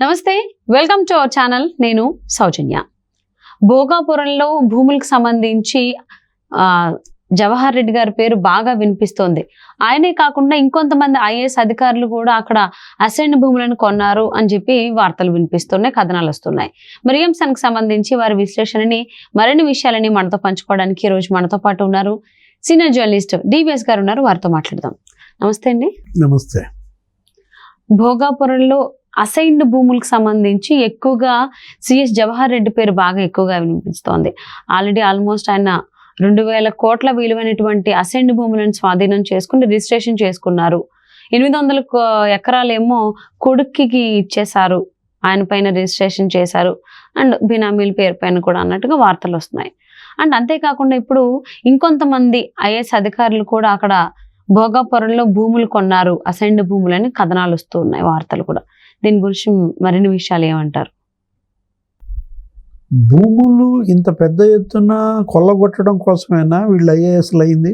నమస్తే, welcome to our channel. నేను సౌజన్య. భోగాపురంలో భూములకు సంబంధించి జవహర్ రెడ్డి గారి పేరు బాగా వినిపిస్తోంది. ఆయనే కాకుండా ఇంకొంతమంది ఐఏఎస్ అధికారులు కూడా అక్కడ అసైన్ భూములను కొన్నారు అని చెప్పి వార్తలు వినిపిస్తున్నాయి, కథనాలు వస్తున్నాయి. మరి ఈ అంశానికి సంబంధించి వారి విశ్లేషణని, మరిన్ని విషయాలని మనతో పంచుకోవడానికి ఈ రోజు మనతో పాటు ఉన్నారు సీనియర్ జర్నలిస్ట్ డివిఎస్ గారు ఉన్నారు. వారితో మాట్లాడదాం. నమస్తే అండి. నమస్తే. భోగాపురంలో అసైన్డ్ భూములకు సంబంధించి ఎక్కువగా సిఎస్ జవహర్ రెడ్డి పేరు బాగా ఎక్కువగా వినిపిస్తోంది. ఆల్రెడీ ఆల్మోస్ట్ ఆయన 2000 కోట్ల విలువైనటువంటి అసైన్డ్ భూములను స్వాధీనం చేసుకుని రిజిస్ట్రేషన్ చేసుకున్నారు. 800 ఎకరాలేమో కొడుక్కి ఇచ్చేశారు, ఆయన పైన రిజిస్ట్రేషన్ చేశారు. అండ్ బినామీల పేరు పైన కూడా అన్నట్టుగా వార్తలు వస్తున్నాయి. అండ్ అంతేకాకుండా ఇప్పుడు ఇంకొంతమంది ఐఏఎస్ అధికారులు కూడా అక్కడ భోగాపురంలో భూములు కొన్నారు, అసైన్డ్ భూములని కథనాలు వస్తూ ఉన్నాయి, వార్తలు కూడా. దీని గురించి మరిన్ని విషయాలు ఏమంటారు? భూములు ఇంత పెద్ద ఎత్తున కొల్లగొట్టడం కోసమేనా వీళ్ళు ఐఏఎస్లు అయింది?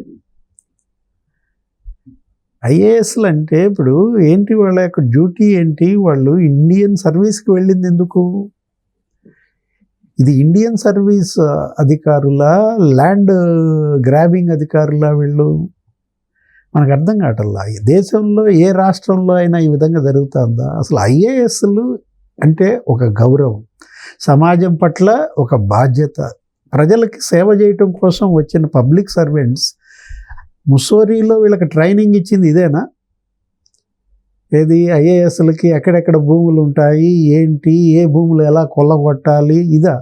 ఐఏఎస్లు అంటే ఇప్పుడు ఏంటి, వాళ్ళ యొక్క డ్యూటీ ఏంటి? వాళ్ళు ఇండియన్ సర్వీస్కి వెళ్ళింది ఎందుకు? ఇది ఇండియన్ సర్వీస్ అధికారుల, ల్యాండ్ గ్రాబింగ్ అధికారుల వీళ్ళు? మనకు అర్థం కావట్లా. దేశంలో ఏ రాష్ట్రంలో అయినా ఈ విధంగా జరుగుతుందా? అసలు ఐఏఎస్లు అంటే ఒక గౌరవం, సమాజం పట్ల ఒక బాధ్యత, ప్రజలకి సేవ చేయటం కోసం వచ్చిన పబ్లిక్ సర్వెంట్స్. ముస్సోరీలో వీళ్ళకి ట్రైనింగ్ ఇచ్చింది ఇదేనా? ఏది ఐఏఎస్లకి ఎక్కడెక్కడ భూములు ఉంటాయి, ఏంటి, ఏ భూములు ఎలా కొల్లగొట్టాలి, ఇదా?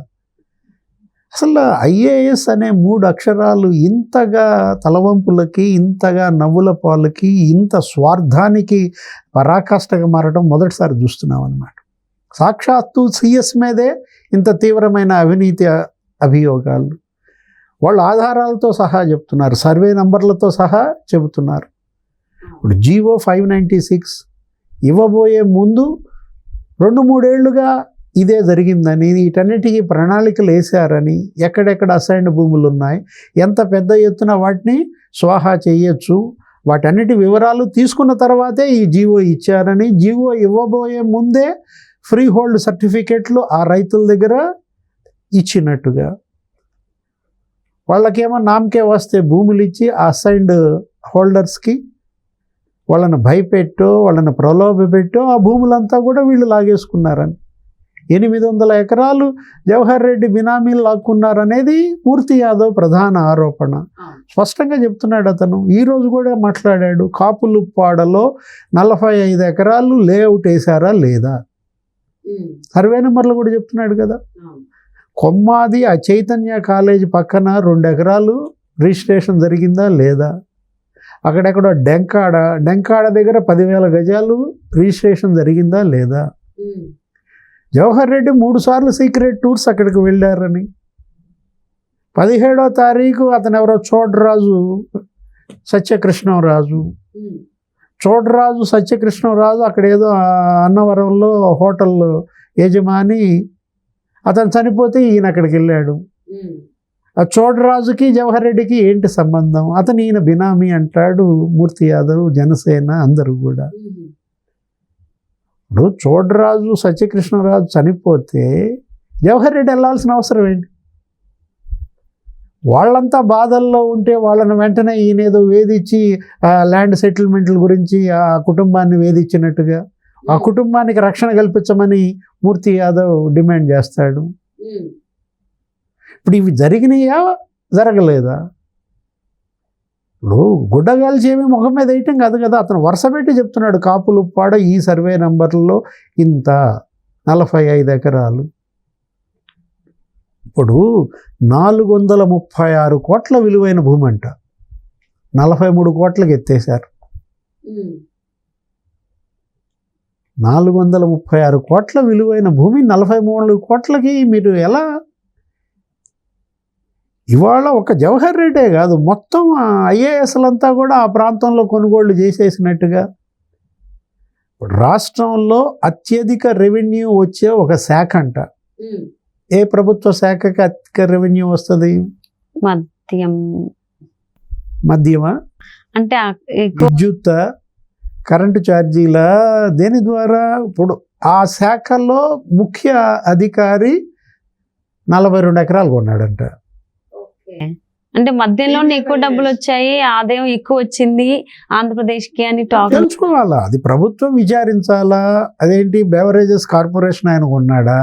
అసలు ఐఏఎస్ అనే 3 అక్షరాలు ఇంతగా తలవంపులకి, ఇంతగా నవ్వుల పాలకి, ఇంత స్వార్థానికి పరాకాష్ఠగా మారడం మొదటిసారి చూస్తున్నాం అన్నమాట. సాక్షాత్తు సిఎస్ మీదే ఇంత తీవ్రమైన అవినీతి అభియోగాలు వాళ్ళు ఆధారాలతో సహా చెప్తున్నారు, సర్వే నంబర్లతో సహా చెబుతున్నారు. ఇప్పుడు జీవో 596 ఇవ్వబోయే ముందు 2-3 ఏళ్లుగా ఇదే జరిగిందని, వీటన్నిటికీ ప్రణాళికలు వేశారని, ఎక్కడెక్కడ అసైన్డ్ భూములు ఉన్నాయి, ఎంత పెద్ద ఎత్తున వాటిని స్వాహా చేయొచ్చు, వాటన్నిటి వివరాలు తీసుకున్న తర్వాతే ఈ జీవో ఇచ్చారని, జీవో ఇవ్వబోయే ముందే ఫ్రీ హోల్డ్ సర్టిఫికెట్లు ఆ రైతుల దగ్గర ఇచ్చినట్టుగా, వాళ్ళకేమో నామకే వస్తే భూములు ఇచ్చి ఆ అసైన్డ్ హోల్డర్స్కి వాళ్ళని భయపెట్టో, వాళ్ళని ప్రలోభపెట్టో ఆ భూములంతా కూడా వీళ్ళు లాగేసుకున్నారని. 800 ఎకరాలు జవహర్ రెడ్డి బినామీలు లాక్కున్నారనేది మూర్తి యాదవ్ ప్రధాన ఆరోపణ. స్పష్టంగా చెప్తున్నాడు అతను. ఈరోజు కూడా మాట్లాడాడు. కాపులుప్పాడలో 45 ఎకరాలు లేఅవుట్ వేశారా లేదా, సర్వే నెంబర్లు కూడా చెప్తున్నాడు కదా. కొమ్మాది ఆ చైతన్య కాలేజ్ పక్కన 2 ఎకరాలు రిజిస్ట్రేషన్ జరిగిందా లేదా, అక్కడెక్కడ డెంకాడ దగ్గర 10,000 గజాలు రిజిస్ట్రేషన్ జరిగిందా లేదా. జవహర్ రెడ్డి 3 సార్లు సీక్రెట్ టూర్స్ అక్కడికి వెళ్ళారని, 17వ తారీఖు అతను ఎవరో చోడరాజు సత్యకృష్ణరాజు అక్కడ ఏదో అన్నవరంలో హోటల్ యజమాని, అతను చనిపోతే ఈయన అక్కడికి వెళ్ళాడు. ఆ చోడరాజుకి జవహర్ రెడ్డికి ఏంటి సంబంధం? అతను ఈయన బినామీ అంటాడు మూర్తి యాదవ్, జనసేన అందరూ కూడా. ఇప్పుడు చోడరాజు సత్యకృష్ణరాజు చనిపోతే జవహర్ రెడ్డి వెళ్ళాల్సిన అవసరం ఏంటి? వాళ్ళంతా బాధల్లో ఉంటే వాళ్ళని వెంటనే ఈయనేదో వేధించి ల్యాండ్ సెటిల్మెంట్ల గురించి ఆ కుటుంబాన్ని వేధించినట్టుగా ఆ కుటుంబానికి రక్షణ కల్పించమని మూర్తి యాదవ్ డిమాండ్ చేస్తాడు. ఇప్పుడు ఇవి జరిగినాయా జరగలేదా? ఇప్పుడు గుడ్డగాల్చి ఏమీ ముఖం మీద వేయటం కాదు కదా. అతను వరుస పెట్టి చెప్తున్నాడు, కాపులుప్పాడ ఈ సర్వే నంబర్లో ఇంత 45 ఎకరాలు. ఇప్పుడు 436 కోట్ల విలువైన భూమి అంట 43 కోట్లకి ఎత్తేశారు. 436 కోట్ల విలువైన భూమి 43 కోట్లకి మీరు ఎలా? ఇవాళ ఒక జవహర్ రెడ్డే కాదు, మొత్తం ఐఏఎస్లంతా కూడా ఆ ప్రాంతంలో కొనుగోళ్లు చేసేసినట్టుగా. రాష్ట్రంలో అత్యధిక రెవెన్యూ వచ్చే ఒక శాఖ అంట. ఏ ప్రభుత్వ శాఖకి అధిక రెవెన్యూ వస్తుంది? మద్యమా అంటే విద్యుత్, కరెంటు ఛార్జీల, దేని ద్వారా? ఇప్పుడు ఆ శాఖలో ముఖ్య అధికారి 42 ఎకరాలు కొన్నాడంట. అంటే మధ్యలోనే ఎక్కువ డబ్బులు వచ్చాయి, ఆదాయం ఎక్కువ వచ్చింది ఆంధ్రప్రదేశ్కి అని టాక్. తెలుసుకోవాలా, అది ప్రభుత్వం విచారించాలా. అదేంటి బెవరేజెస్ కార్పొరేషన్ ఆయన కొన్నాడా,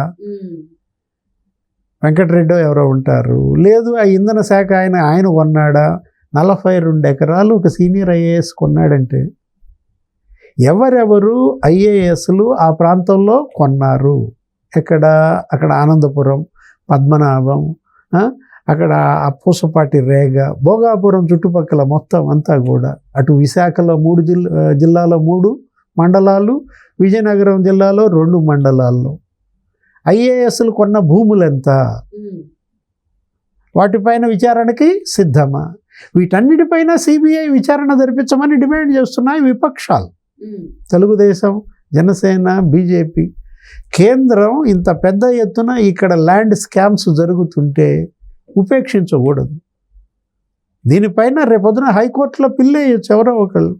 వెంకటరెడ్డి ఎవరో ఉంటారు, లేదు ఆ ఇంధన శాఖ ఆయన కొన్నాడా. 42 ఎకరాలు ఒక సీనియర్ ఐఏఎస్ కొన్నాడంటే ఎవరెవరు ఐఏఎస్లు ఆ ప్రాంతంలో కొన్నారు? అక్కడ ఆనందపురం, పద్మనాభం, అక్కడ ఆ పూసపాటి రేగ, భోగాపురం చుట్టుపక్కల మొత్తం అంతా కూడా, అటు విశాఖలో 3 జిల్లాలో 3 మండలాలు, విజయనగరం జిల్లాలో 2 మండలాల్లో ఐఏఎస్లు కొన్న భూములు ఎంత? వాటిపైన విచారణకి సిద్ధమా? వీటన్నిటిపైన సిబిఐ విచారణ జరిపించమని డిమాండ్ చేస్తున్నాయి విపక్షాలు. తెలుగుదేశం, జనసేన, బీజేపీ. కేంద్రం ఇంత పెద్ద ఎత్తున ఇక్కడ ల్యాండ్ స్కామ్స్ జరుగుతుంటే ఉపేక్షించకూడదు. దీనిపైన రేపొద్దున హైకోర్టులో పిల్లేయచ్చు ఎవరో ఒకళ్ళు.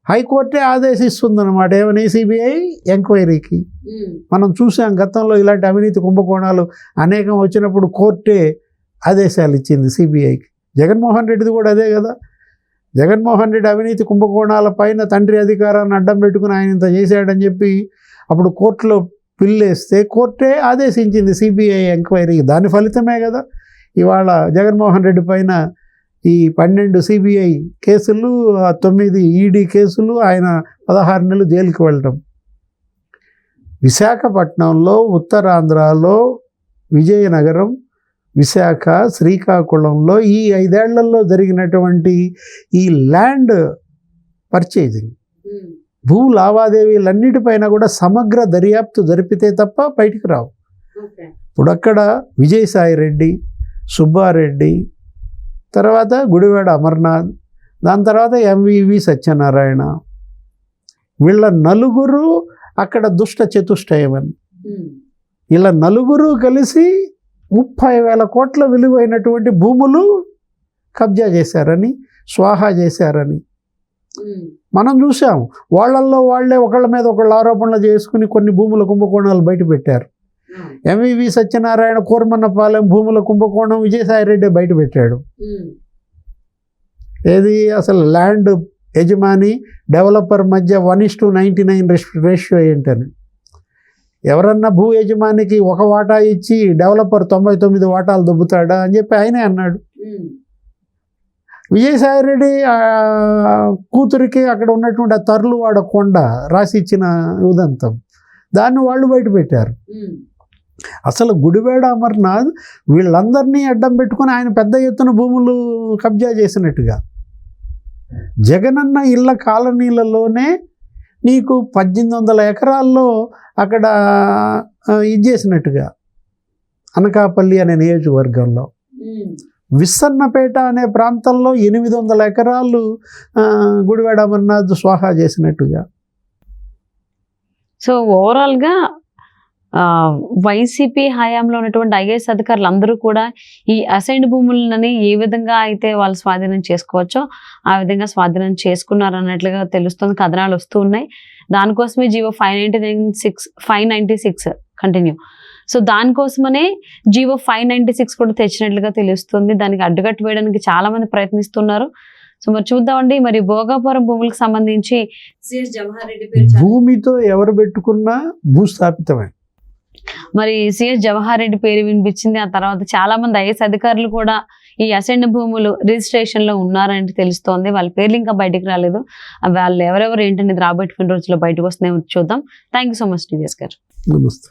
హైకోర్టే ఆదేశిస్తుందన్నమాట ఏమని, సిబిఐ ఎంక్వైరీకి. మనం చూసాం గతంలో ఇలాంటి అవినీతి కుంభకోణాలు అనేకం వచ్చినప్పుడు కోర్టే ఆదేశాలు ఇచ్చింది సిబిఐకి. జగన్మోహన్ రెడ్డిది కూడా అదే కదా. జగన్మోహన్ రెడ్డి అవినీతి కుంభకోణాల పైన తండ్రి అధికారాన్ని అడ్డం పెట్టుకుని ఆయన ఇంత చేశాడని చెప్పి అప్పుడు కోర్టులో పిల్లేస్తే కోర్టే ఆదేశించింది సిబిఐ ఎంక్వైరీకి. దాని ఫలితమే కదా ఇవాళ జగన్మోహన్ రెడ్డి పైన ఈ 12 సిబిఐ కేసులు, 9 ఈడీ కేసులు, ఆయన 16 నెలలు జైలుకి వెళ్ళటం. విశాఖపట్నంలో, ఉత్తరాంధ్రలో, విజయనగరం, విశాఖ, శ్రీకాకుళంలో ఈ 5 ఏళ్లలో జరిగినటువంటి ఈ ల్యాండ్ పర్చేజింగ్, భూ లావాదేవీలన్నిటిపైన కూడా సమగ్ర దర్యాప్తు జరిపితే తప్ప బయటికి రావు. ఇప్పుడు అక్కడ విజయసాయి రెడ్డి, సుబ్బారెడ్డి, తర్వాత గుడివాడ అమర్నాథ్, దాని తర్వాత ఎంవివి సత్యనారాయణ, వీళ్ళ నలుగురు అక్కడ దుష్ట చతుష్టయమని, ఇలా నలుగురు కలిసి 30,000 కోట్ల విలువైనటువంటి భూములు కబ్జా చేశారని, స్వాహా చేశారని మనం చూసాం. వాళ్ళల్లో వాళ్ళే ఒకళ్ళ మీద ఒకళ్ళు ఆరోపణలు చేసుకుని కొన్ని భూముల కుంభకోణాలు బయట పెట్టారు. ఎంవివి సత్యనారాయణ కోరమన్నపాలెం భూముల కుంభకోణం విజయసాయి రెడ్డి బయట పెట్టాడు. ఏది అసలు ల్యాండ్ యజమాని డెవలపర్ మధ్య 1:99 రేషియో ఏంటని. ఎవరన్నా భూ యజమానికి 1 వాటా ఇచ్చి డెవలపర్ 99 వాటాలు దొబ్బుతాడా అని చెప్పి ఆయనే అన్నాడు. విజయసాయి రెడ్డి కూతురికి అక్కడ ఉన్నటువంటి ఆ తర్లువాడ కొండ రాసి ఇచ్చిన ఉదంతం, దాన్ని వాళ్ళు బయట పెట్టారు. అసలు గుడివాడ అమర్నాథ్ వీళ్ళందరినీ అడ్డం పెట్టుకుని ఆయన పెద్ద ఎత్తున భూములు కబ్జా చేసినట్టుగా, జగనన్న ఇళ్ళ కాలనీలలోనే నీకు 1800 ఎకరాల్లో అక్కడ ఇది చేసినట్టుగా, అనకాపల్లి అనే నియోజకవర్గంలో, విస్సన్నపేట అనే ప్రాంతంలో 800 ఎకరాలు గుడివాడ అమర్నాథ్ స్వాహా చేసినట్టుగా. సో ఓవరాల్గా వైసీపీ హయాంలో ఉన్నటువంటి ఐఏఎస్ అధికారులు అందరూ కూడా ఈ అసైన్డ్ భూములని ఏ విధంగా అయితే వాళ్ళు స్వాధీనం చేసుకోవచ్చో ఆ విధంగా స్వాధీనం చేసుకున్నారు అన్నట్లుగా తెలుస్తుంది. కథనాలు వస్తూ ఉన్నాయి. దానికోసమే జీవో 596 కంటిన్యూ. సో దానికోసమనే జీవో 596 కూడా తెచ్చినట్లుగా తెలుస్తుంది. దానికి అడ్డుకట్టు వేయడానికి చాలా మంది ప్రయత్నిస్తున్నారు. సో మరి చూద్దామండి. మరి భోగాపురం భూములకు సంబంధించి సిఎస్ జవహర్ రెడ్డి పేరు భూమితో ఎవరు పెట్టుకున్నా భూస్థాపితమే. మరి సిఎస్ జవహర్ రెడ్డి పేరు వినిపించింది. ఆ తర్వాత చాలా మంది ఐఏఎస్ అధికారులు కూడా ఈ అసైన్డ్ భూములు రిజిస్ట్రేషన్ లో ఉన్నారని తెలుస్తోంది. వాళ్ళ పేర్లు ఇంకా బయటకు రాలేదు. వాళ్ళు ఎవరెవరు ఏంటనేది రాబోయే రోజుల్లో బయటకు వస్తున్నాయి చూద్దాం. Thank you so much TVS గారు. నమస్తే.